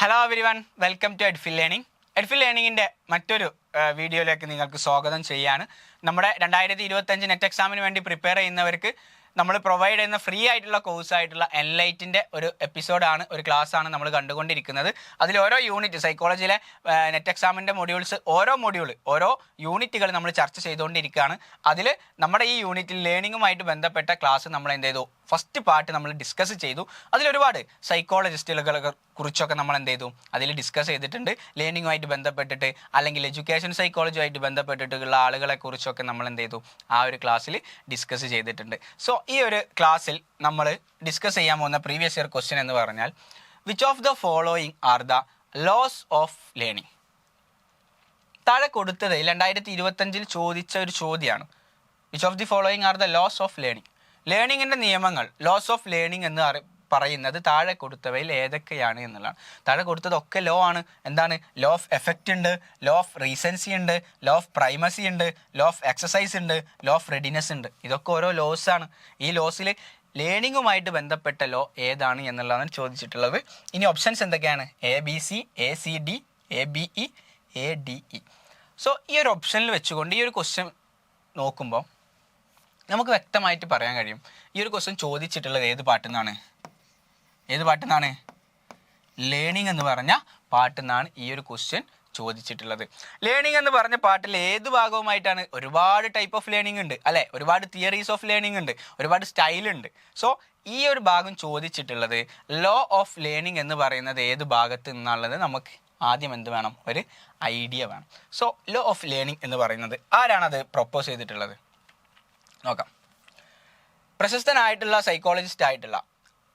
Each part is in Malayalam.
Hello everyone, welcome to Edfill learning. Edfill ലേണിങ്ങിൻ്റെ മറ്റൊരു വീഡിയോയിലേക്ക് നിങ്ങൾക്ക് സ്വാഗതം ചെയ്യാണ്. നമ്മുടെ 2025 നെറ്റ് എക്സാമിന് വേണ്ടി പ്രിപ്പയർ ചെയ്യുന്നവർക്ക് നമ്മൾ പ്രൊവൈഡ് ചെയ്യുന്ന ഫ്രീ ആയിട്ടുള്ള കോഴ്സായിട്ടുള്ള എൻലൈറ്റിൻ്റെ ഒരു എപ്പിസോഡാണ്, ഒരു ക്ലാസ്സാണ് നമ്മൾ കണ്ടുകൊണ്ടിരിക്കുന്നത്. അതിൽ ഓരോ യൂണിറ്റ്, സൈക്കോളജിയിലെ നെറ്റ് എക്സാമിൻ്റെ മൊഡ്യൂൾസ്, ഓരോ യൂണിറ്റുകൾ നമ്മൾ ചർച്ച ചെയ്തുകൊണ്ടിരിക്കുകയാണ്. അതിൽ നമ്മുടെ ഈ യൂണിറ്റിൽ ലേണിങ്ങുമായിട്ട് ബന്ധപ്പെട്ട ക്ലാസ് നമ്മൾ എന്ത് ചെയ്തു, ഫസ്റ്റ് പാർട്ട് നമ്മൾ ഡിസ്കസ് ചെയ്തു. അതിലൊരുപാട് സൈക്കോളജിസ്റ്റുകളെ കുറിച്ചൊക്കെ നമ്മൾ എന്ത് ചെയ്തു, അതിൽ ഡിസ്കസ് ചെയ്തിട്ടുണ്ട്. ലേണിങ്ങുമായിട്ട് ബന്ധപ്പെട്ടിട്ട് അല്ലെങ്കിൽ എഡ്യൂക്കേഷൻ സൈക്കോളജിയുമായിട്ട് ബന്ധപ്പെട്ടിട്ടുള്ള ആളുകളെ കുറിച്ചൊക്കെ നമ്മൾ എന്ത് ചെയ്തു, ആ ഒരു ക്ലാസ്സിൽ ഡിസ്കസ് ചെയ്തിട്ടുണ്ട്. സോ ഈ ഒരു ക്ലാസ്സിൽ നമ്മൾ ഡിസ്കസ് ചെയ്യാൻ പോകുന്ന പ്രീവിയസ് ഇയർ ക്വസ്റ്റ്യൻ എന്ന് പറഞ്ഞാൽ, which of the following are the laws of learning? താഴെ കൊടുത്തത് 2025 ചോദിച്ച ഒരു ചോദ്യമാണ്. Which of the following are the laws of learning? ലേണിങ്ങിൻ്റെ നിയമങ്ങൾ, ലോസ് ഓഫ് ലേണിംഗ് എന്ന് പറയുന്നത് താഴെ കൊടുത്തവയിൽ ഏതൊക്കെയാണ് എന്നുള്ളതാണ്. താഴെ കൊടുത്തതൊക്കെ ലോ ആണ്. എന്താണ്? ലോ ഓഫ് എഫക്റ്റ് ഉണ്ട്, ലോ ഓഫ് റീസൻസി ഉണ്ട്, ലോ ഓഫ് പ്രൈമസി ഉണ്ട്, ലോ ഓഫ് എക്സസൈസ് ഉണ്ട്, ലോ ഓഫ് റെഡിനെസ് ഉണ്ട്. ഇതൊക്കെ ഓരോ ലോസാണ്. ഈ ലോസിൽ ലേണിങ്ങുമായിട്ട് ബന്ധപ്പെട്ട ലോ ഏതാണ് എന്നുള്ളതാണ് ചോദിച്ചിട്ടുള്ളത്. ഇനി ഓപ്ഷൻസ് എന്തൊക്കെയാണ്? ABC, ACD, ABE, ADE. So ഈ ഒരു ഓപ്ഷനിൽ വെച്ചുകൊണ്ട് ഈ ഒരു ക്വസ്റ്റ്യൻ നോക്കുമ്പോൾ നമുക്ക് വ്യക്തമായിട്ട് പറയാൻ കഴിയും, ഈ ഒരു ക്വസ്റ്റ്യൻ ചോദിച്ചിട്ടുള്ളത് ഏത് പാട്ടിൽ നിന്നാണ്? ലേണിംഗ് എന്ന് പറഞ്ഞ പാട്ടിൽ നിന്നാണ് ഈ ഒരു ക്വസ്റ്റ്യൻ ചോദിച്ചിട്ടുള്ളത്. ലേണിംഗ് എന്ന് പറഞ്ഞ പാട്ടിൽ ഏത് ഭാഗവുമായിട്ടാണ്? ഒരുപാട് ടൈപ്പ് ഓഫ് ലേണിംഗ് ഉണ്ട് അല്ലേ, ഒരുപാട് തിയറീസ് ഓഫ് ലേണിംഗ് ഉണ്ട്, ഒരുപാട് സ്റ്റൈലുണ്ട്. സോ ഈ ഒരു ഭാഗം ചോദിച്ചിട്ടുള്ളത് ലോ ഓഫ് ലേണിംഗ് എന്ന് പറയുന്നത് ഏത് ഭാഗത്ത് നിന്നുള്ളത് നമുക്ക് ആദ്യം എന്ത് വേണം? ഒരു ഐഡിയ വേണം. സോ ലോ ഓഫ് ലേണിംഗ് എന്ന് പറയുന്നത് ആരാണത് പ്രൊപ്പോസ് ചെയ്തിട്ടുള്ളത്? നോക്കാം. പ്രശസ്തനായിട്ടുള്ള സൈക്കോളജിസ്റ്റ് ആയിട്ടുള്ള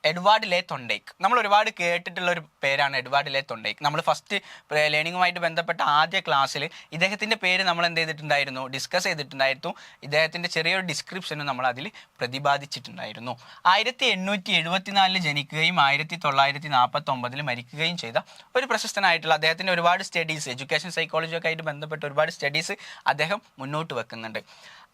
എഡ്വാർഡ് ലെ തൊണ്ടേക്ക്. നമ്മൾ ഒരുപാട് കേട്ടിട്ടുള്ള ഒരു പേരാണ് എഡ്വാർഡ് ലെ തൊണ്ടേക്ക്. നമ്മൾ ഫസ്റ്റ് ലേണിങ്ങുമായിട്ട് ബന്ധപ്പെട്ട ആദ്യ ക്ലാസ്സിൽ ഇദ്ദേഹത്തിൻ്റെ പേര് നമ്മൾ എന്ത് ചെയ്തിട്ടുണ്ടായിരുന്നു? ഡിസ്കസ് ചെയ്തിട്ടുണ്ടായിരുന്നു. ഇദ്ദേഹത്തിൻ്റെ ചെറിയൊരു ഡിസ്ക്രിപ്ഷനും നമ്മൾ അതിൽ പ്രതിപാദിച്ചിട്ടുണ്ടായിരുന്നു. 1874 ജനിക്കുകയും 1949 മരിക്കുകയും ചെയ്ത ഒരു പ്രശസ്തനായിട്ടുള്ള, അദ്ദേഹത്തിൻ്റെ ഒരുപാട് സ്റ്റഡീസ്, എഡ്യൂക്കേഷൻ സൈക്കോളജിയൊക്കെ ആയിട്ട് ബന്ധപ്പെട്ട ഒരുപാട് സ്റ്റഡീസ് അദ്ദേഹം മുന്നോട്ട് വെക്കുന്നുണ്ട്.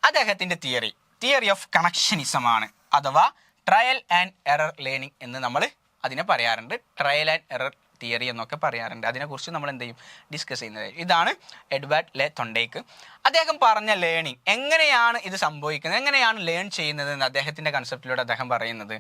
അദ്ദേഹത്തിൻ്റെ തിയറി ഓഫ് കണക്ഷനിസമാണ്, അഥവാ ട്രയൽ ആൻഡ് എറർ ലേണിംഗ് എന്ന് നമ്മൾ അതിനെ പറയാറുണ്ട്. ട്രയൽ ആൻഡ് എറർ തിയറി എന്നൊക്കെ പറയാറുണ്ട്. അതിനെക്കുറിച്ച് നമ്മൾ എന്ത് ചെയ്യും? ഡിസ്കസ് ചെയ്യുന്നത്. ഇതാണ് എഡ്വാർഡ് ലെ തൊണ്ടേക്ക്. അദ്ദേഹം പറഞ്ഞ ലേണിംഗ് എങ്ങനെയാണ് ഇത് സംഭവിക്കുന്നത്, എങ്ങനെയാണ് ലേൺ ചെയ്യുന്നത് എന്ന് അദ്ദേഹത്തിൻ്റെ കൺസെപ്റ്റിലൂടെ അദ്ദേഹം പറയുന്നത്,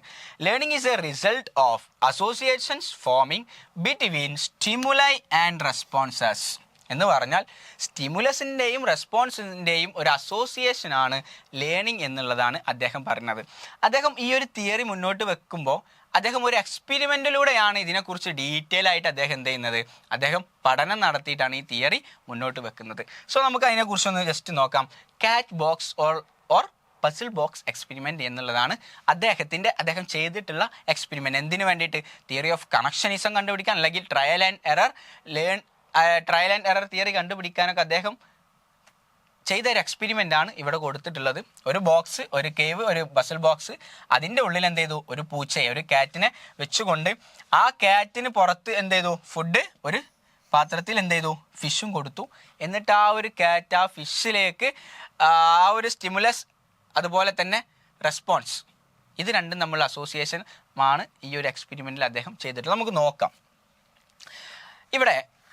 learning is a result of associations forming between stimuli and responses. എന്ന് പറഞ്ഞാൽ സ്റ്റിമുലസിൻ്റെയും റെസ്പോൺസിൻ്റെയും ഒരു അസോസിയേഷനാണ് ലേണിംഗ് എന്നുള്ളതാണ് അദ്ദേഹം പറഞ്ഞത്. അദ്ദേഹം ഈ ഒരു തിയറി മുന്നോട്ട് വെക്കുമ്പോൾ അദ്ദേഹം ഒരു എക്സ്പെരിമെൻറ്റിലൂടെയാണ് ഇതിനെക്കുറിച്ച് ഡീറ്റെയിൽ ആയിട്ട് അദ്ദേഹം എന്ത് ചെയ്യുന്നത്, അദ്ദേഹം പഠനം നടത്തിയിട്ടാണ് ഈ തിയറി മുന്നോട്ട് വെക്കുന്നത്. സോ നമുക്ക് അതിനെക്കുറിച്ചൊന്ന് ജസ്റ്റ് നോക്കാം. കാറ്റ് box or puzzle box experiment എന്നുള്ളതാണ് അദ്ദേഹം ചെയ്തിട്ടുള്ള എക്സ്പെരിമെൻറ്റ്. എന്തിനു വേണ്ടിയിട്ട്? തിയറി ഓഫ് കണക്ഷനിസം കണ്ടുപിടിക്കാൻ, അല്ലെങ്കിൽ ട്രയൽ ആൻഡ് എറർ തിയറി കണ്ടുപിടിക്കാനൊക്കെ അദ്ദേഹം ചെയ്ത ഒരു എക്സ്പെരിമെൻ്റ് ആണ് ഇവിടെ കൊടുത്തിട്ടുള്ളത്. ഒരു ബോക്സ്, ഒരു കേവ്, ഒരു ബസിൽ ബോക്സ്, അതിൻ്റെ ഉള്ളിൽ എന്ത് ചെയ്തു, ഒരു പൂച്ചയെ, ഒരു കാറ്റിനെ വെച്ചുകൊണ്ട് ആ കാറ്റിന് പുറത്ത് എന്ത് ചെയ്തു, ഫുഡ്, ഒരു പാത്രത്തിൽ എന്ത് ചെയ്തു, ഫിഷും കൊടുത്തു. എന്നിട്ട് ആ ഒരു കാറ്റ് ആ ഫിഷിലേക്ക് ആ ഒരു സ്റ്റിമുലസ്, അതുപോലെ തന്നെ റെസ്പോൺസ്, ഇത് രണ്ടും തമ്മിലുള്ള അസോസിയേഷൻ ആണ് ഈ ഒരു എക്സ്പെരിമെൻറ്റിൽ അദ്ദേഹം ചെയ്തിട്ടുള്ളത്. നമുക്ക് നോക്കാം.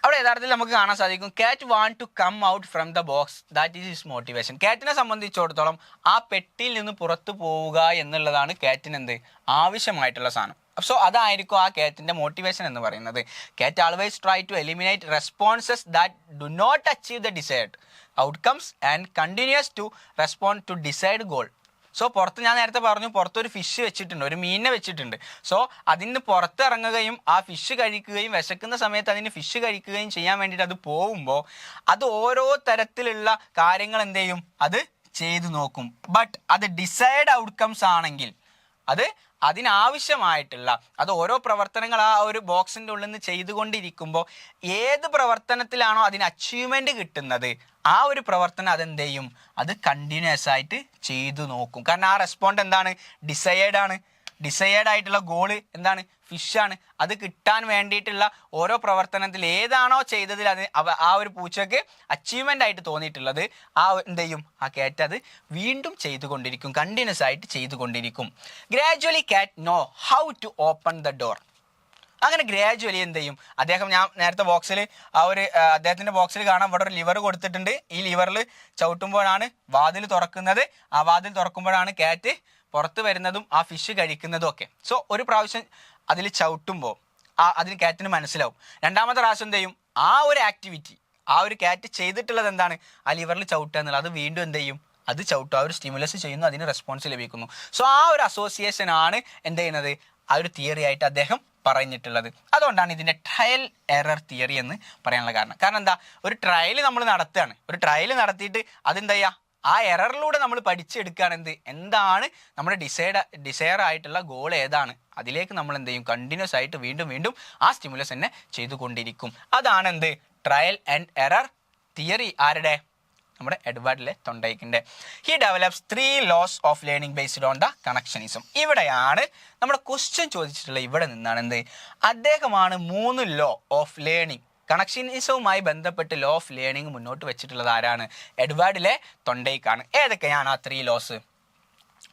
അവിടെ യഥാർത്ഥത്തിൽ നമുക്ക് കാണാൻ സാധിക്കും, cat want to come out from the box, that is his motivation. കാറ്റിനെ സംബന്ധിച്ചിടത്തോളം ആ പെട്ടിയിൽ നിന്ന് പുറത്തു പോവുക എന്നുള്ളതാണ് കാറ്റിന് ആവശ്യമായിട്ടുള്ള സാധനം. സോ അതായിരിക്കും ആ കാറ്റിൻ്റെ മോട്ടിവേഷൻ എന്ന് പറയുന്നത്. Cat always try to eliminate responses that do not achieve the desired outcomes and continues to respond to desired goal. So പുറത്ത്, ഞാൻ നേരത്തെ പറഞ്ഞു, പുറത്തൊരു ഫിഷ് വെച്ചിട്ടുണ്ട്, ഒരു മീനിനെ വെച്ചിട്ടുണ്ട്. സോ അതിന് പുറത്തിറങ്ങുകയും ആ ഫിഷ് കഴിക്കുകയും, വിശക്കുന്ന സമയത്ത് അതിന് ഫിഷ് കഴിക്കുകയും ചെയ്യാൻ വേണ്ടിയിട്ട് അത് പോകുമ്പോൾ അത് ഓരോ തരത്തിലുള്ള കാര്യങ്ങൾ എന്ത് ചെയ്യും, അത് ചെയ്തു നോക്കും. ബട്ട് അത് ഡിസൈഡ് ഔട്ട്കംസ് ആണെങ്കിൽ, അതിനാവശ്യമായിട്ടുള്ള ഓരോ പ്രവർത്തനങ്ങൾ ആ ഒരു ബോക്സിൻ്റെ ഉള്ളിൽ നിന്ന് ചെയ്തുകൊണ്ടിരിക്കുമ്പോൾ ഏത് പ്രവർത്തനത്തിലാണോ അതിന് അച്ചീവ്മെൻറ്റ് കിട്ടുന്നത്, ആ ഒരു പ്രവർത്തനം അതെന്ത് ചെയ്യും, അത് കണ്ടിന്യൂസ് ആയിട്ട് ചെയ്തു നോക്കും. കാരണം ആ റെസ്പോണ്ട് എന്താണ്? ഡിസൈഡ് ആയിട്ടുള്ള ഗോള് എന്താണ്? ഫിഷാണ്. അത് കിട്ടാൻ വേണ്ടിയിട്ടുള്ള ഓരോ പ്രവർത്തനത്തിൽ ഏതാണോ ചെയ്തതിൽ ആ ഒരു പൂച്ചയ്ക്ക് അച്ചീവ്മെൻ്റ് ആയിട്ട് തോന്നിയിട്ടുള്ളത്, എന്ത് ചെയ്യും, ആ കാറ്റ് അത് വീണ്ടും ചെയ്തുകൊണ്ടിരിക്കും, കണ്ടിന്യൂസ് ആയിട്ട് ചെയ്തുകൊണ്ടിരിക്കും. Gradually cat know how to open the door. അങ്ങനെ ഗ്രാജുവലി എന്ത് ചെയ്യും അദ്ദേഹം, ഞാൻ നേരത്തെ ബോക്സിൽ അദ്ദേഹത്തിൻ്റെ ബോക്സിൽ കാണാം ഇവിടെ ഒരു ലിവർ കൊടുത്തിട്ടുണ്ട്. ഈ ലിവറിൽ ചവിട്ടുമ്പോഴാണ് വാതിൽ തുറക്കുന്നത്. ആ വാതിൽ തുറക്കുമ്പോഴാണ് കാറ്റ് പുറത്ത് വരുന്നതും ആ ഫിഷ് കഴിക്കുന്നതും ഒക്കെ. സോ ഒരു പ്രാവശ്യം അതിൽ ചവിട്ടുമ്പോൾ അതിന് കാറ്റിന് മനസ്സിലാവും. രണ്ടാമത്തെ പ്രാവശ്യം എന്ത് ചെയ്യും, ആ ഒരു ആക്ടിവിറ്റി, ആ ഒരു കാറ്റ് ചെയ്തിട്ടുള്ളത് എന്താണ്, ആ ലിവറിൽ ചവിട്ടുക എന്നുള്ളത്, അത് വീണ്ടും എന്ത് ചെയ്യും, അത് ചവിട്ടും, ആ ഒരു സ്റ്റിമുലസ് ചെയ്യുന്നു, അതിന് റെസ്പോൺസ് ലഭിക്കുന്നു. സോ ആ ഒരു അസോസിയേഷൻ ആണ് എന്ത് ചെയ്യുന്നത്, ആ ഒരു തിയറി ആയിട്ട് അദ്ദേഹം പറഞ്ഞിട്ടുള്ളത്. അതുകൊണ്ടാണ് ഇതിൻ്റെ ട്രയൽ എറർ തിയറി എന്ന് പറയാനുള്ള കാരണം എന്താ, ഒരു ട്രയൽ നമ്മൾ നടത്തുകയാണ്. ഒരു ട്രയൽ നടത്തിയിട്ട് അതെന്താ ചെയ്യുക, ആ എററിലൂടെ നമ്മൾ പഠിച്ചെടുക്കുകയാണ് എന്താണ് നമ്മുടെ ഡിസയർ ആയിട്ടുള്ള ഗോൾ ഏതാണ്, അതിലേക്ക് നമ്മൾ എന്ത് ചെയ്യും, കണ്ടിന്യൂസ് ആയിട്ട് വീണ്ടും വീണ്ടും ആ സ്റ്റിമുലസ് തന്നെ ചെയ്തുകൊണ്ടിരിക്കും. അതാണ് ട്രയൽ ആൻഡ് എറർ തിയറി. ആരുടെ, നമ്മുടെ എഡ്വേർഡ് തൊണ്ടൈക്കിൻ്റെ. He develops 3 laws of learning based on the connectionism. ഇവിടെയാണ് നമ്മുടെ ക്വസ്റ്റ്യൻ ചോദിച്ചിട്ടുള്ളത്. ഇവിടെ നിന്നാണ് അദ്ദേഹമാണ് 3 law ഓഫ് ലേണിംഗ്, കണക്ഷനിസവുമായി ബന്ധപ്പെട്ട് ലോ ഓഫ് ലേണിംഗ് മുന്നോട്ട് വെച്ചിട്ടുള്ളത് ആരാണ്, എഡ്വേർഡ് തൊണ്ടൈക്കാണ്. ഏതൊക്കെയാണ് ആ 3 laws?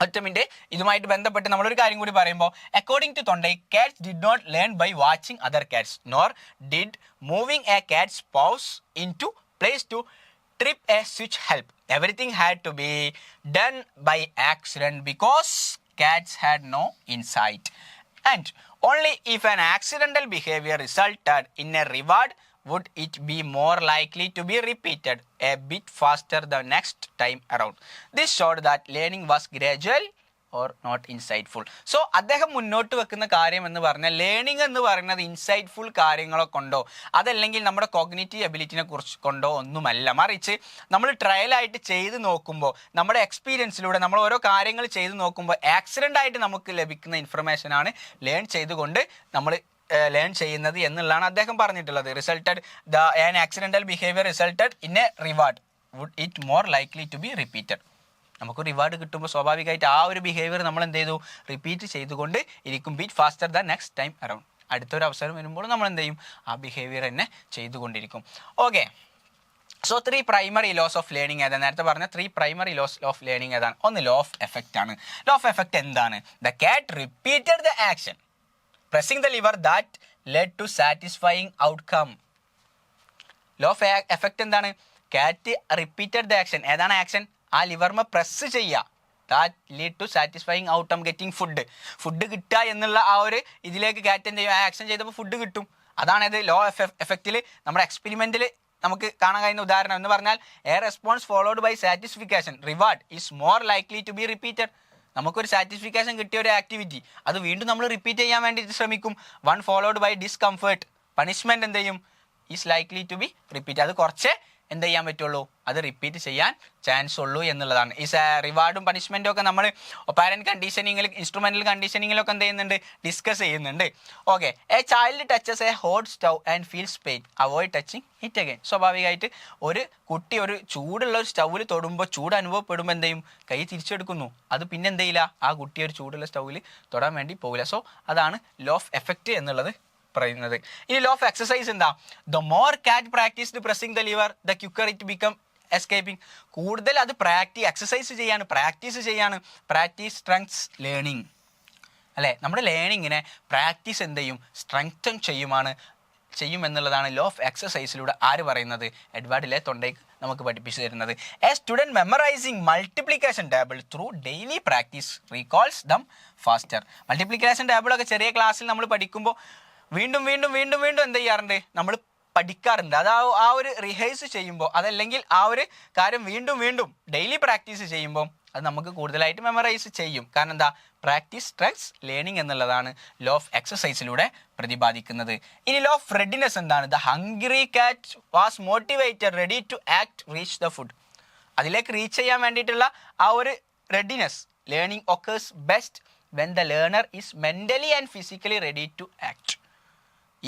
ഒറ്റമിൻ്റെ ഇതുമായിട്ട് ബന്ധപ്പെട്ട് നമ്മളൊരു കാര്യം കൂടി പറയുമ്പോൾ, according to Thorndike, cats did not learn by watching other cats nor did moving a cats paws into place to trip a switch help. Everything had to be done by accident because cats had no insight. And only if an accidental behavior resulted in a reward would it be more likely to be repeated a bit faster the next time around. This showed that learning was gradual or not insightful. So അദ്ദേഹം മുന്നോട്ട് വെക്കുന്ന കാര്യം എന്ന് പറഞ്ഞാൽ, ലേണിംഗ് എന്ന് പറയുന്നത് ഇൻസൈറ്റ്ഫുൾ കാര്യങ്ങളോ കൊണ്ടോ അതല്ലെങ്കിൽ നമ്മുടെ കോഗ്നിറ്റീവ് എബിലിറ്റിനെ കുറിച്ച് കൊണ്ടോ ഒന്നുമല്ല, മറിച്ച് നമ്മൾ ട്രയലായിട്ട് ചെയ്ത് നോക്കുമ്പോൾ, നമ്മുടെ എക്സ്പീരിയൻസിലൂടെ നമ്മൾ ഓരോ കാര്യങ്ങൾ ചെയ്ത് നോക്കുമ്പോൾ ആക്സിഡൻ്റ് ആയിട്ട് നമുക്ക് ലഭിക്കുന്ന ഇൻഫർമേഷനാണ് ലേൺ ചെയ്തുകൊണ്ട് നമ്മൾ ലേൺ ചെയ്യുന്നത് എന്നുള്ളതാണ് അദ്ദേഹം പറഞ്ഞിട്ടുള്ളത്. Resulted an accidental behaviour resulted in a reward would it more likely to be repeated. നമുക്ക് റിവാർഡ് കിട്ടുമ്പോൾ സ്വാഭാവികമായിട്ട് ആ ഒരു ബിഹേവിയർ നമ്മൾ എന്ത് ചെയ്തു, റിപ്പീറ്റ് ചെയ്തുകൊണ്ട് ഇരിക്കും. Beat faster the next time around. അടുത്തൊരു അവസരം വരുമ്പോൾ നമ്മൾ എന്ത് ചെയ്യും, ആ ബിഹേവിയർ തന്നെ ചെയ്തുകൊണ്ടിരിക്കും. Okay, so 3 primary laws of learning ഏതാണ്? നേരത്തെ പറഞ്ഞ 3 പ്രൈമറി ലോസ് ഓഫ് ലേണിംഗ് ഏതാണ്? ഒന്ന് ലോ ഓഫ് എഫക്റ്റ് ആണ്. ലോ ഓഫ് എഫക്റ്റ് എന്താണ്? The cat repeated the action pressing the lever that led to satisfying outcome. Law of effect എന്താണ്? Cat repeated the action. ഏതാണ് ആക്ഷൻ? ആ ലിവർമ പ്രസ് ചെയ്യുക. That lead to satisfying outcome, getting food കിട്ടുക എന്നുള്ള ആ ഒരു ഇതിലേക്ക് കാറ്റ് എന്ത് ചെയ്യും, ആ ആക്ഷൻ ചെയ്തപ്പോൾ ഫുഡ് കിട്ടും. അതാണിത് ലോ ഓഫ് എഫക്റ്റിൽ നമ്മുടെ എക്സ്പെരിമെൻറ്റിൽ നമുക്ക് കാണാൻ കഴിയുന്ന ഉദാഹരണം എന്ന് പറഞ്ഞാൽ, a response followed by satisfaction reward is more likely to be repeated. നമുക്കൊരു സാറ്റിസ്ഫിക്കേഷൻ കിട്ടിയ ഒരു ആക്ടിവിറ്റി അത് വീണ്ടും നമ്മൾ റിപ്പീറ്റ് ചെയ്യാൻ വേണ്ടിയിട്ട് ശ്രമിക്കും. One followed by discomfort, punishment എന്ത് ചെയ്യും, is likely to be repeat. അത് കുറച്ചേ എന്ത് ചെയ്യാൻ പറ്റുള്ളൂ, അത് റിപ്പീറ്റ് ചെയ്യാൻ ചാൻസ് ഉള്ളൂ എന്നുള്ളതാണ്. ഈ റിവാർഡും പണിഷ്മെൻറ്റും ഒക്കെ നമ്മൾ ഒപ്പാരൻ്റ് കണ്ടീഷനിങ്ങിൽ, ഇൻസ്ട്രുമെൻ്റൽ കണ്ടീഷനിങ്ങിലൊക്കെ എന്ത് ചെയ്യുന്നുണ്ട്, ഡിസ്കസ് ചെയ്യുന്നുണ്ട്. Okay, A child touches A hot stove and feels pain, avoid touching it again. സ്വാഭാവികമായിട്ട് ഒരു കുട്ടി ഒരു ചൂടുള്ള ഒരു സ്റ്റൗവിൽ തൊടുമ്പോൾ, ചൂട് അനുഭവപ്പെടുമ്പോൾ എന്ത് ചെയ്യും, കൈ തിരിച്ചെടുക്കുന്നു. അത് പിന്നെ എന്ത് ചെയ്യില്ല, ആ കുട്ടി ഒരു ചൂടുള്ള സ്റ്റൗവിൽ തൊടാൻ വേണ്ടി പോകില്ല. സോ അതാണ് ലോ ഓഫ് എഫക്റ്റ് എന്നുള്ളത് പറയുന്നത്. ഇനി ലോ ഓഫ് എക്സസൈസ് എന്താ? ദ മോർ കാറ്റ് practised pressing the liver the quicker it become escaping. കൂടുതൽ അത് എക്സസൈസ് ചെയ്യാണ്, പ്രാക്ടീസ് ചെയ്യാണ്. പ്രാക്ടീസ് സ്ട്രെങ്ത്സ് ലേണിംഗ് അല്ലേ? നമ്മുടെ ലേണിങ്ങിനെ പ്രാക്ടീസ് എന്ത് ചെയ്യും, സ്ട്രെങ്തൻ ചെയ്യും എന്നുള്ളതാണ് ലോ ഓഫ് എക്സസൈസിലൂടെ ആര് പറയുന്നത്, എഡ്വേർഡ് തൊണ്ടൈക്ക് നമുക്ക് പഠിപ്പിച്ചു തരുന്നത്. A student memorizing multiplication table through daily practice recalls them faster. Multiplication ടേബിളൊക്കെ ചെറിയ ക്ലാസ്സിൽ നമ്മൾ പഠിക്കുമ്പോൾ വീണ്ടും എന്ത് ചെയ്യാറുണ്ട്, നമ്മൾ പഠിക്കാറുണ്ട്. അത് ആ ഒരു റിഹേഴ്സ് ചെയ്യുമ്പോൾ, അതല്ലെങ്കിൽ ആ ഒരു കാര്യം വീണ്ടും ഡെയിലി പ്രാക്ടീസ് ചെയ്യുമ്പോൾ അത് നമുക്ക് കൂടുതലായിട്ട് മെമ്മറൈസ് ചെയ്യും. കാരണം എന്താ, പ്രാക്ടീസ് സ്ട്രെങ്ത്സ് ലേണിംഗ് എന്നുള്ളതാണ് ലോ ഓഫ് എക്സസൈസിലൂടെ പ്രതിപാദിക്കുന്നത്. ഇനി ലോ ഓഫ് റെഡിനെസ് എന്താണ്? The hungry cat was motivated ready to act reach the food. അതിലേക്ക് റീച്ച് ചെയ്യാൻ വേണ്ടിയിട്ടുള്ള ആ ഒരു readiness, learning occurs best when the learner is mentally and physically ready to act.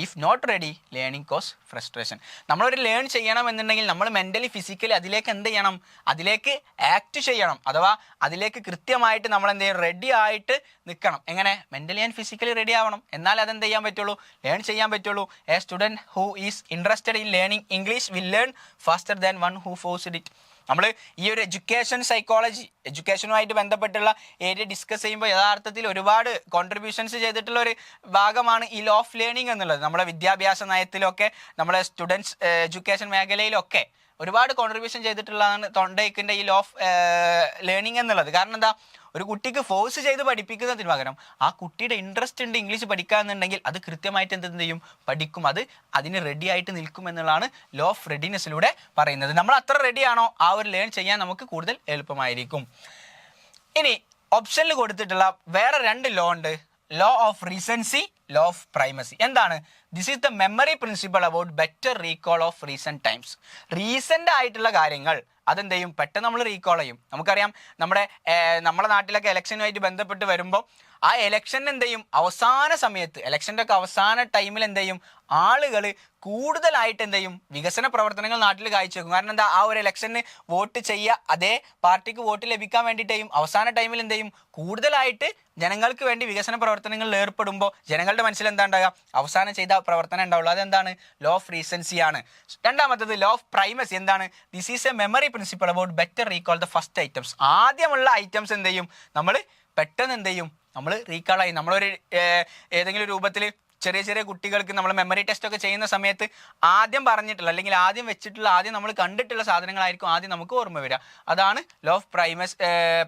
If not ready learning cause frustration. നമ്മളൊരു ലേൺ ചെയ്യണം എന്നുണ്ടെങ്കിൽ നമ്മൾ മെൻ്റലി ഫിസിക്കലി അതിലേക്ക് എന്ത് ചെയ്യണം, അതിലേക്ക് ആക്ട് ചെയ്യണം. അഥവാ അതിലേക്ക് കൃത്യമായിട്ട് നമ്മൾ എന്ത് ചെയ്യണം, റെഡി ആയിട്ട് നിൽക്കണം. എങ്ങനെ? മെൻ്റലി ആൻഡ് ഫിസിക്കലി റെഡി ആവണം. എന്നാൽ അതെന്ത് ചെയ്യാൻ പറ്റുള്ളൂ, ലേൺ ചെയ്യാൻ പറ്റുള്ളൂ. A student who is interested in learning English will learn faster than one who forced it. നമ്മൾ ഈ ഒരു എഡ്യൂക്കേഷൻ സൈക്കോളജി, എഡ്യൂക്കേഷനുമായിട്ട് ബന്ധപ്പെട്ടുള്ള ഏരിയ ഡിസ്കസ് ചെയ്യുമ്പോൾ യഥാർത്ഥത്തിൽ ഒരുപാട് കോൺട്രിബ്യൂഷൻസ് ചെയ്തിട്ടുള്ള ഒരു ഭാഗമാണ് ഈ ലോ ഓഫ് ലേണിംഗ് എന്നുള്ളത്. നമ്മുടെ വിദ്യാഭ്യാസ നയത്തിലൊക്കെ, നമ്മുടെ സ്റ്റുഡൻസ് എഡ്യൂക്കേഷൻ മേഖലയിലൊക്കെ ഒരുപാട് കോൺട്രിബ്യൂഷൻ ചെയ്തിട്ടുള്ളതാണ് തൊണ്ടയ്ക്കിൻ്റെ ഈ ലോ ഓഫ് ലേണിംഗ് എന്നുള്ളത്. കാരണം എന്താ, ഒരു കുട്ടിക്ക് ഫോഴ്സ് ചെയ്ത് പഠിപ്പിക്കുന്നതിന് പകരം ആ കുട്ടിയുടെ ഇൻട്രസ്റ്റ് ഉണ്ട് ഇംഗ്ലീഷ് പഠിക്കാന്നുണ്ടെങ്കിൽ അത് കൃത്യമായിട്ട് എന്ത് ചെയ്യും, പഠിക്കും, അതിന് റെഡി ആയിട്ട് നിൽക്കും എന്നുള്ളതാണ് ലോ ഓഫ് റെഡിനെസ്സിലൂടെ പറയുന്നത്. നമ്മൾ അത്ര റെഡിയാണോ ആ ഒരു ലേൺ ചെയ്യാൻ നമുക്ക് കൂടുതൽ എളുപ്പമായിരിക്കും. ഇനി ഓപ്ഷനിൽ കൊടുത്തിട്ടുള്ള വേറെ 2 ലോ ഉണ്ട്, law of recency, law of primacy. എന്താണ്? This is the memory principle about better recall of recent times. Recent ആയിട്ടുള്ള കാര്യങ്ങൾ അതെന്ത് ചെയ്യും, പെട്ടെന്ന് നമ്മൾ റീകോൾ ചെയ്യും. നമുക്കറിയാം നമ്മുടെ നാട്ടിലൊക്കെ ഇലക്ഷനുമായിട്ട് ബന്ധപ്പെട്ട് വരുമ്പോൾ ആ ഇലക്ഷൻ എന്ത് ചെയ്യും, അവസാന സമയത്ത് ഇലക്ഷൻ്റെ ഒക്കെ അവസാന ടൈമിൽ എന്ത് ചെയ്യും, ആളുകൾ കൂടുതലായിട്ട് എന്ത് ചെയ്യും, വികസന പ്രവർത്തനങ്ങൾ നാട്ടിൽ കാഴ്ചവെക്കും. കാരണം എന്താ, ആ ഒരു ഇലക്ഷന് വോട്ട് ചെയ്യുക, അതേ പാർട്ടിക്ക് വോട്ട് ലഭിക്കാൻ വേണ്ടിയിട്ടെയും അവസാന ടൈമിൽ എന്ത് ചെയ്യും, കൂടുതലായിട്ട് ജനങ്ങൾക്ക് വേണ്ടി വികസന പ്രവർത്തനങ്ങളിൽ ഏർപ്പെടുമ്പോൾ ജനങ്ങളുടെ മനസ്സിൽ എന്താ ഉണ്ടാകുക, അവസാനം ചെയ്ത പ്രവർത്തനം ഉണ്ടാവുള്ളൂ. അതെന്താണ്, ലോ ഓഫ് റീസൻസി ആണ്. രണ്ടാമത്തത് ലോ ഓഫ് പ്രൈമസി. എന്താണ്? This is a memory principle about better recall the first items. ആദ്യമുള്ള ഐറ്റംസ് എന്ത് ചെയ്യും, നമ്മൾ പെട്ടെന്ന് എന്ത് ചെയ്യും, നമ്മൾ റീകാൾ ചെയ്യും. നമ്മളൊരു ഏതെങ്കിലും രൂപത്തിൽ ചെറിയ ചെറിയ കുട്ടികൾക്ക് നമ്മൾ മെമ്മറി ടെസ്റ്റ് ഒക്കെ ചെയ്യുന്ന സമയത്ത് ആദ്യം പറഞ്ഞിട്ടുള്ള, അല്ലെങ്കിൽ ആദ്യം വെച്ചിട്ടുള്ള, ആദ്യം നമ്മൾ കണ്ടിട്ടുള്ള സാധനങ്ങളായിരിക്കും ആദ്യം നമുക്ക് ഓർമ്മ വരിക. അതാണ് law of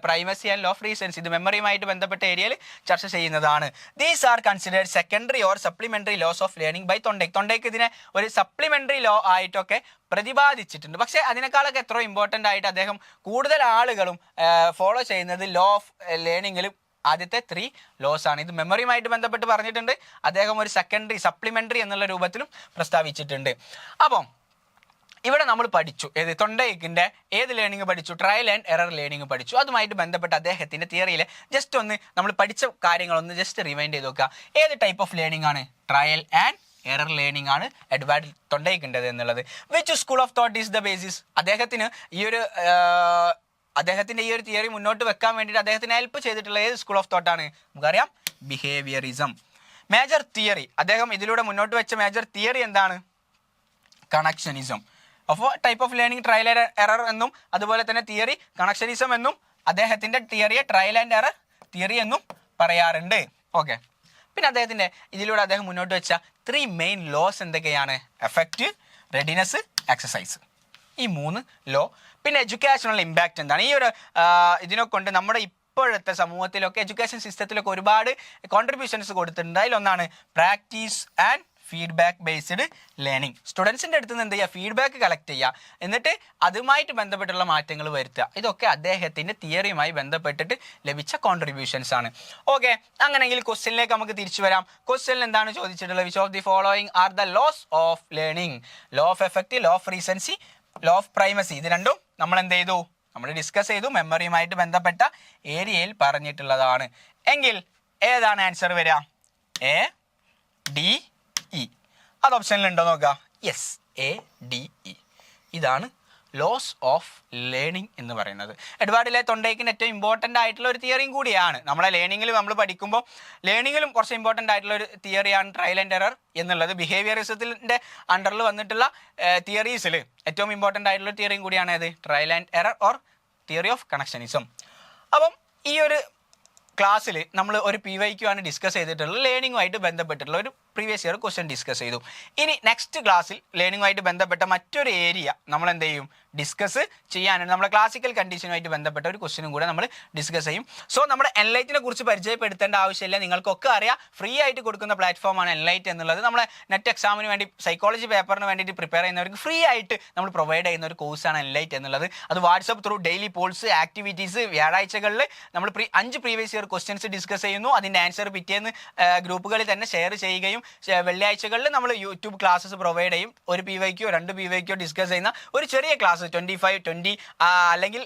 primacy and law of recency. ഇത് മെമ്മറിയുമായിട്ട് ബന്ധപ്പെട്ട ഏരിയയിൽ ചർച്ച ചെയ്യുന്നതാണ്. These are considered secondary or supplementary laws of learning by Thorndike. തൊണ്ടയ്ക്ക് ഇതിനെ ഒരു സപ്ലിമെന്ററി ലോ ആയിട്ടൊക്കെ പ്രതിപാദിച്ചിട്ടുണ്ട്. പക്ഷേ അതിനേക്കാളൊക്കെ എത്രയോ ഇമ്പോർട്ടൻ്റ് ആയിട്ട് അദ്ദേഹം കൂടുതൽ ആളുകളും ഫോളോ ചെയ്യുന്നത് ലോ ഓഫ് ലേണിംഗിൽ ആദ്യത്തെ 3 ലോസ് ആണ്. ഇത് മെമ്മറിയുമായിട്ട് ബന്ധപ്പെട്ട് പറഞ്ഞിട്ടുണ്ട്, അദ്ദേഹം ഒരു സെക്കൻഡറി സപ്ലിമെന്ററി എന്നുള്ള രൂപത്തിലും പ്രസ്താവിച്ചിട്ടുണ്ട്. അപ്പം ഇവിടെ നമ്മൾ പഠിച്ചു തൊണ്ടയ്ക്കിൻ്റെ ഏത് ലേണിംഗ് പഠിച്ചു, ട്രയൽ ആൻഡ് എറർ ലേണിംഗ് പഠിച്ചു. അതുമായിട്ട് ബന്ധപ്പെട്ട് അദ്ദേഹത്തിൻ്റെ തിയറിയിൽ ജസ്റ്റ് ഒന്ന് നമ്മൾ പഠിച്ച കാര്യങ്ങളൊന്ന് ജസ്റ്റ് റിമൈൻഡ് ചെയ്ത് നോക്കുക. ഏത് ടൈപ്പ് ഓഫ് ലേണിംഗ് ആണ്? ട്രയൽ ആൻഡ് എറർ ലേണിംഗ് ആണ് എഡ്വേർഡ് തൊണ്ടയ്ക്കിൻ്റെത് എന്നുള്ളത്. Which school of thought is the basis? അദ്ദേഹത്തിൻ്റെ ഈ ഒരു തിയറി മുന്നോട്ട് വെക്കാൻ വേണ്ടിയിട്ട് അദ്ദേഹത്തിന് ഹെൽപ്പ് ചെയ്തിട്ടുള്ള ഏത് സ്കൂൾ ഓഫ് തോട്ടാണ്? നമുക്കറിയാം, ബിഹേവിയറിസം. മേജർ തിയറി, അദ്ദേഹം ഇതിലൂടെ മുന്നോട്ട് വെച്ച മേജർ തിയറി എന്താണ്? കണക്ഷനിസം. അപ്പോൾ type of learning trial and error എന്നും അതുപോലെ തന്നെ തിയറി കണക്ഷനിസം എന്നും അദ്ദേഹത്തിൻ്റെ തിയറിയെ ട്രയൽ ആൻഡ് എറർ തിയറി എന്നും പറയാറുണ്ട്. ഓക്കെ. പിന്നെ അദ്ദേഹത്തിൻ്റെ ഇതിലൂടെ അദ്ദേഹം മുന്നോട്ട് വെച്ച 3 മെയിൻ ലോസ് എന്തൊക്കെയാണ്? Effect, readiness, exercise. ഈ 3 ലോ. പിന്നെ എഡ്യൂക്കേഷണൽ ഇമ്പാക്റ്റ് എന്താണ്? ഈ ഒരു ഇതിനെ കൊണ്ട് നമ്മുടെ ഇപ്പോഴത്തെ സമൂഹത്തിലൊക്കെ എഡ്യൂക്കേഷൻ സിസ്റ്റത്തിലൊക്കെ ഒരുപാട് കോൺട്രിബ്യൂഷൻസ് കൊടുത്തിട്ടുണ്ട്. അതിലൊന്നാണ് practice and feedback based learning. സ്റ്റുഡൻസിൻ്റെ അടുത്ത് നിന്ന് എന്ത് ചെയ്യുക, ഫീഡ്ബാക്ക് കളക്ട് ചെയ്യുക, എന്നിട്ട് അതുമായിട്ട് ബന്ധപ്പെട്ടുള്ള മാറ്റങ്ങൾ വരുത്തുക. ഇതൊക്കെ അദ്ദേഹത്തിൻ്റെ തിയറിയുമായി ബന്ധപ്പെട്ടിട്ട് ലഭിച്ച കോൺട്രിബ്യൂഷൻസ് ആണ്. ഓക്കെ, അങ്ങനെയെങ്കിൽ ക്വസ്റ്റ്യനിലേക്ക് നമുക്ക് തിരിച്ചു വരാം. ക്വസ്റ്റ്യനിൽ എന്താണ് ചോദിച്ചിട്ടുള്ളത്? Which of the following are the laws of learning? Law of effect, law of recency, law of primacy. ഇത് രണ്ടും നമ്മൾ എന്ത് ചെയ്തു? നമ്മൾ ഡിസ്കസ് ചെയ്തു, മെമ്മറിയുമായിട്ട് ബന്ധപ്പെട്ട ഏരിയയിൽ പറഞ്ഞിട്ടുള്ളതാണ്. എങ്കിൽ ഏതാണ് ആൻസർ വരിക? A, D, E. അത് ഓപ്ഷനിൽ ഉണ്ടോ നോക്കുക. Yes, A, D, E. ഇതാണ് ലോസ് ഓഫ് ലേണിംഗ് എന്ന് പറയുന്നത്. എഡ്വേർഡ് തൊണ്ടയ്ക്കിന് ഏറ്റവും ഇമ്പോർട്ടൻ്റ് ആയിട്ടുള്ള ഒരു തിയറിയും കൂടിയാണ്. നമ്മളെ ലേണിംഗിൽ നമ്മൾ പഠിക്കുമ്പോൾ ലേണിംഗിലും കുറച്ച് ഇമ്പോർട്ടൻ്റ് ആയിട്ടുള്ള ഒരു തിയറിയാണ് ട്രയൽ ആൻഡ് എറർ എന്നുള്ളത്. ബിഹേവിയറിസത്തിൻ്റെ അണ്ടറിൽ വന്നിട്ടുള്ള തിയറീസിൽ ഏറ്റവും ഇമ്പോർട്ടൻ്റ് ആയിട്ടുള്ള തിയറിയും കൂടിയാണ് ഇത്, trial and error or theory of connectionism. അപ്പം ഈ ഒരു ക്ലാസ്സിൽ നമ്മൾ ഒരു PYQ ആണ് ഡിസ്കസ് ചെയ്തിട്ടുള്ളത്. ലേണിംഗുമായിട്ട് ബന്ധപ്പെട്ടിട്ടുള്ള ഒരു പ്രീവിയസ് ഇയർ ക്വസ്റ്റ്യൻ ഡിസ്കസ് ചെയ്തു. ഇനി നെക്സ്റ്റ് ക്ലാസ്സിൽ ലേണിംഗുമായിട്ട് ബന്ധപ്പെട്ട മറ്റൊരു ഏരിയ നമ്മൾ എന്ത് ചെയ്യും, ഡിസ്കസ് ചെയ്യാനുണ്ട്. നമ്മുടെ ക്ലാസിക്കൽ കണ്ടീഷനുമായിട്ട് ബന്ധപ്പെട്ട ഒരു ക്വസ്റ്റ്യനും കൂടെ നമ്മൾ ഡിസ്കസ് ചെയ്യും. സോ നമ്മുടെ എൻലൈറ്റിനെ കുറിച്ച് പരിചയപ്പെടുത്തേണ്ട ആവശ്യമില്ല, നിങ്ങൾക്കൊക്കെ അറിയാം. ഫ്രീ ആയിട്ട് കൊടുക്കുന്ന പ്ലാറ്റ്ഫോമാണ് എൻലൈറ്റ് എന്നുള്ളത്. നമ്മളെ നെറ്റ് എക്സാമിന് വേണ്ടി, സൈക്കോളജി പേപ്പറിന് വേണ്ടിയിട്ട് പ്രിപ്പയർ ചെയ്യുന്നവർക്ക് ഫ്രീ ആയിട്ട് നമ്മൾ പ്രൊവൈഡ് ചെയ്യുന്ന ഒരു കോഴ്സാണ് എൻലൈറ്റ് എന്നുള്ളത്. അത് WhatsApp through daily polls, activities, വ്യാഴാഴ്ചകളിൽ നമ്മൾ 5 പ്രീവിയസ് ഇയർ ക്വസ്റ്റ്യൻസ് ഡിസ്കസ് ചെയ്യുന്നു. അതിൻ്റെ ആൻസർ പിറ്റേന്ന് ഗ്രൂപ്പുകളിൽ തന്നെ ഷെയർ ചെയ്യുകയും വെള്ളിയാഴ്ചകളിൽ നമ്മൾ യൂട്യൂബ് ക്ലാസ്സസ് പ്രൊവൈഡ് ചെയ്യും. ഒരു PYQ 2 PYQ ഡിസ്കസ് ചെയ്യുന്ന ഒരു ചെറിയ ക്ലാസ് 25-20 അല്ലെങ്കിൽ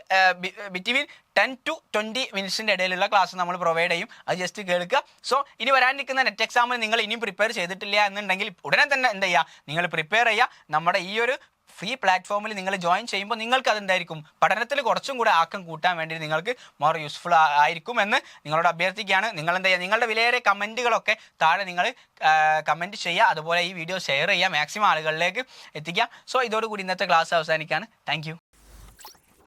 ബിറ്റ്വീൻ 10 to 20 മിനിറ്റ്സിൻ്റെ ഇടയിലുള്ള ക്ലാസ് നമ്മൾ പ്രൊവൈഡ് ചെയ്യും. അത് ജസ്റ്റ് കേൾക്കുക. സോ ഇനി വരാനിരിക്കുന്ന നെറ്റ് എക്സാമിന് നിങ്ങൾ ഇനിയും പ്രിപ്പയർ ചെയ്തിട്ടില്ല എന്നുണ്ടെങ്കിൽ ഉടനെ തന്നെ എന്ത് ചെയ്യുക, നിങ്ങൾ പ്രിപ്പയർ ചെയ്യുക. നമ്മുടെ ഈ ഒരു ഫ്രീ പ്ലാറ്റ്ഫോമിൽ നിങ്ങൾ ജോയിൻ ചെയ്യുമ്പോൾ നിങ്ങൾക്ക് അതെന്തായിരിക്കും, പഠനത്തിൽ കുറച്ചും കൂടെ ആക്കം കൂട്ടാൻ വേണ്ടി നിങ്ങൾക്ക് മോർ യൂസ്ഫുൾ ആയിരിക്കും എന്ന് നിങ്ങളോട് അഭ്യർത്ഥിക്കുകയാണ്. നിങ്ങൾ എന്താ ചെയ്യുക, നിങ്ങളുടെ വിലയേറിയ കമൻറ്റുകളൊക്കെ താഴെ നിങ്ങൾ കമൻറ്റ് ചെയ്യുക. അതുപോലെ ഈ വീഡിയോ ഷെയർ ചെയ്യുക, മാക്സിമം ആളുകളിലേക്ക് എത്തിക്കുക. സോ ഇതോടുകൂടി ഇന്നത്തെ ക്ലാസ് അവസാനിക്കുകയാണ്. താങ്ക്